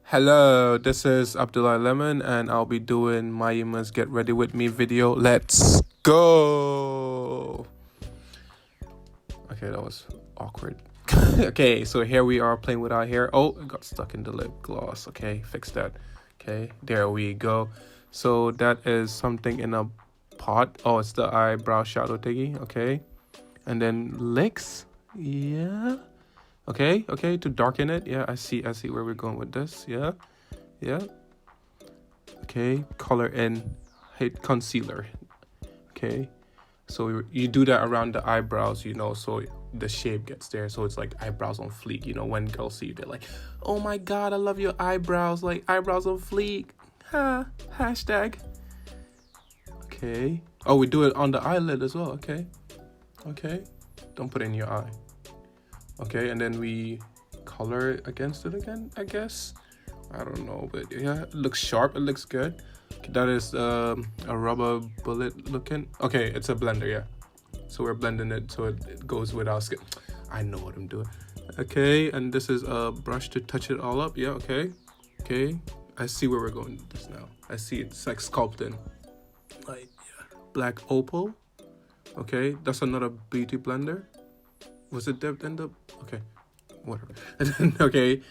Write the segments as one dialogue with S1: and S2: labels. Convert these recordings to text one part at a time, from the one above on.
S1: Hello, this is Abdullah Lemon, and I'll be doing my You Must Get Ready With Me video. Let's go! Okay, that was awkward. Okay, so here we are playing with our hair. Oh, it got stuck in the lip gloss. Okay, fix that. Okay, there we go. So that is something in a pot. Oh, it's the eyebrow shadow thingy. Okay, and then lips. Yeah. Okay, to darken it. Yeah, I see where we're going with this. Yeah. Okay, color in concealer. Okay, so you do that around the eyebrows, so the shape gets there. So it's like eyebrows on fleek. When girls see you, they're like, oh my God, I love your eyebrows. Like eyebrows on fleek. Ha, hashtag. Okay. Oh, we do it on the eyelid as well. Okay. Don't put it in your eye. Okay, and then we color against it again, I guess. I don't know, but yeah, it looks sharp. It looks good. That is a rubber bullet looking. Okay, it's a blender, yeah. So we're blending it so it goes with our skin. I know what I'm doing. Okay, and this is a brush to touch it all up. Yeah, okay. I see where we're going with this now. I see it's like sculpting. Like, yeah. Black opal. Okay, that's another beauty blender. Was it dipped in the... Okay, whatever. And then, okay,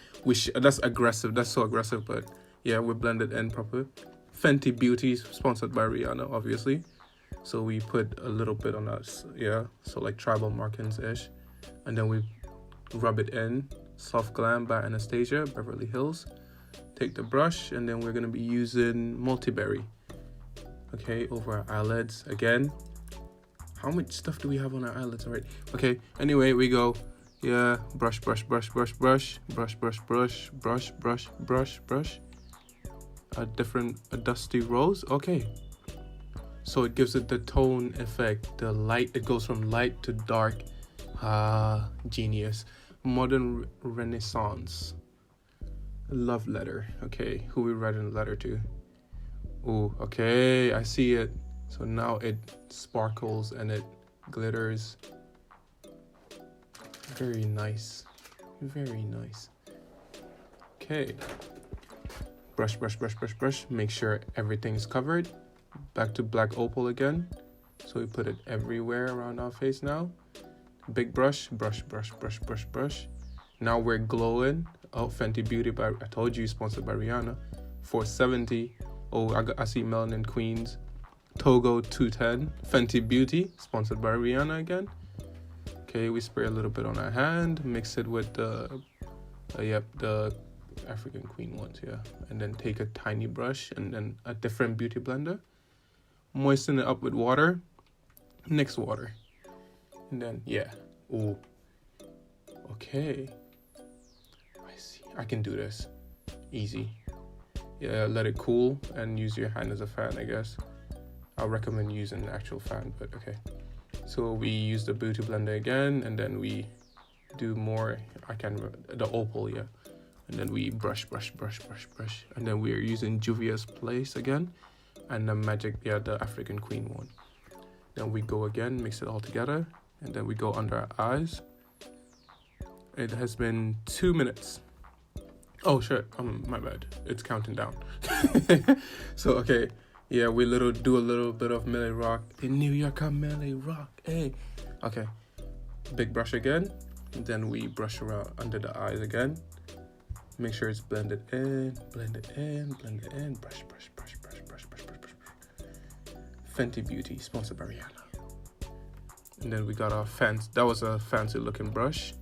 S1: that's aggressive. That's so aggressive, but yeah, we blended in proper. Fenty Beauty, sponsored by Rihanna, obviously. So we put a little bit on us, yeah. So like tribal markings-ish. And then we rub it in. Soft Glam by Anastasia, Beverly Hills. Take the brush, and then we're going to be using Multiberry. Okay, over our eyelids again. How much stuff do we have on our eyelids already? Okay, anyway, we go. Yeah, brush. A dusty rose. Okay. So it gives it the tone effect. The light, it goes from light to dark. Genius. Modern Renaissance. Love letter. Okay, who we writing a letter to? Oh, okay, I see it. So now it sparkles and it glitters. Very nice. Okay. Brush. Make sure everything's covered. Back to black opal again. So we put it everywhere around our face now. Big brush. Now we're glowing. Oh, Fenty Beauty I told you, sponsored by Rihanna. 470. Oh, I see Melanin Queens. Togo 210, Fenty Beauty, sponsored by Rihanna again. Okay, we spray a little bit on our hand, mix it with the African Queen ones, yeah. And then take a tiny brush and then a different beauty blender. Moisten it up with water, next water. And then, yeah, ooh. Okay. I see, I can do this, easy. Yeah, let it cool and use your hand as a fan, I guess. I'll recommend using an actual fan, but okay. So we use the beauty blender again, and then we do more. The opal, yeah. And then we brush. And then we are using Juvia's Place again, and the magic, yeah, the African Queen one. Then we go again, mix it all together, and then we go under our eyes. It has been 2 minutes. Oh shit, my bad. It's counting down. So okay. Yeah, we do a little bit of Millie Rock. In New York, I'm Millie Rock. Hey. Okay. Big brush again. And then we brush around under the eyes again. Make sure it's blended in. Blend it in. Brush. Fenty Beauty, sponsored by Rihanna. And then we got our that was a fancy looking brush.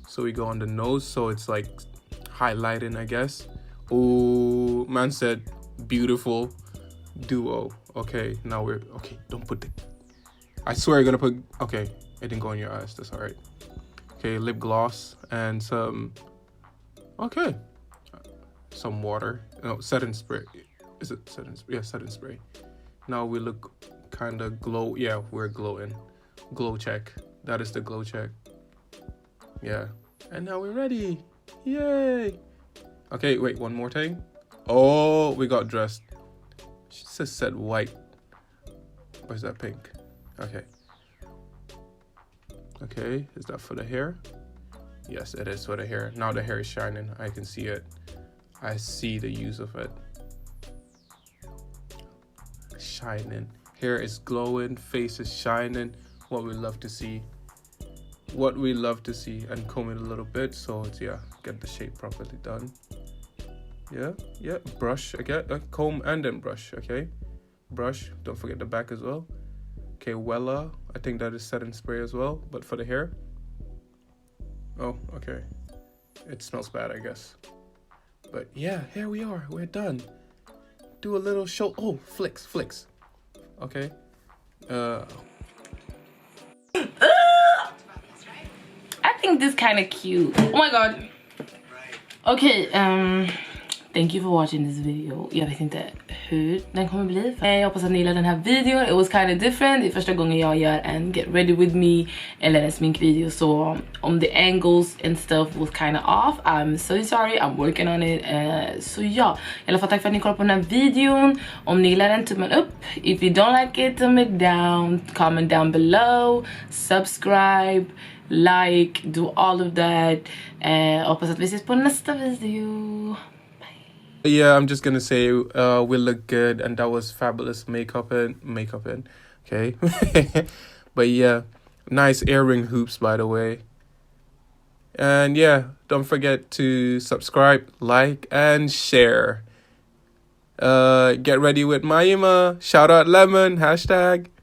S1: So we go on the nose. So it's like highlighting, I guess. Oh, man said beautiful. Duo. Okay, now we're okay. Don't put I swear you're gonna put. Okay, it didn't go in your eyes. That's all right. Okay, lip gloss and some. Okay, some water. No, setting spray. Is it setting? Yeah, setting spray. Now we look kind of glow. Yeah, we're glowing. Glow check. That is the glow check. Yeah, and now we're ready. Yay! Okay, wait. One more thing. Oh, we got dressed. She said white. Where's that pink? Okay, is that for the hair? Yes, it is for the hair. Now the hair is shining. I can see it. I see the use of it. Shining. Hair is glowing, face is shining. What we love to see. What we love to see. And comb it a little bit, so it's, yeah, get the shape properly done. Yeah, brush again, comb and then brush, okay? Brush, don't forget the back as well. Okay, Wella, I think that is setting spray as well, but for the hair. Oh, okay. It smells bad, I guess. But yeah, here we are, we're done. Do a little show, oh, flicks. Okay.
S2: I think this kind of cute. Oh my god. Okay, thank you for watching this video. Jag vet inte hur den kommer bli. Jag hoppas att ni gillar den här videon. It was kind of different. Det är första gången jag gör en get ready with me eller en sminkvideo. Så om the angles and stuff was kind of off, I'm so sorry. I'm working on it. Så ja, i alla fall tack för att ni kollade på den här videon. Om ni gillar den, tummen upp. If you don't like it, tummen down. Comment down below. Subscribe. Like, do all of that. Hoppas att vi ses på nästa video.
S1: Yeah, I'm just gonna say we look good, and that was fabulous makeup in, okay. But yeah, nice earring hoops, by the way. And yeah, don't forget to subscribe, like, and share. Get ready with Maima. Shout out Lemon. #.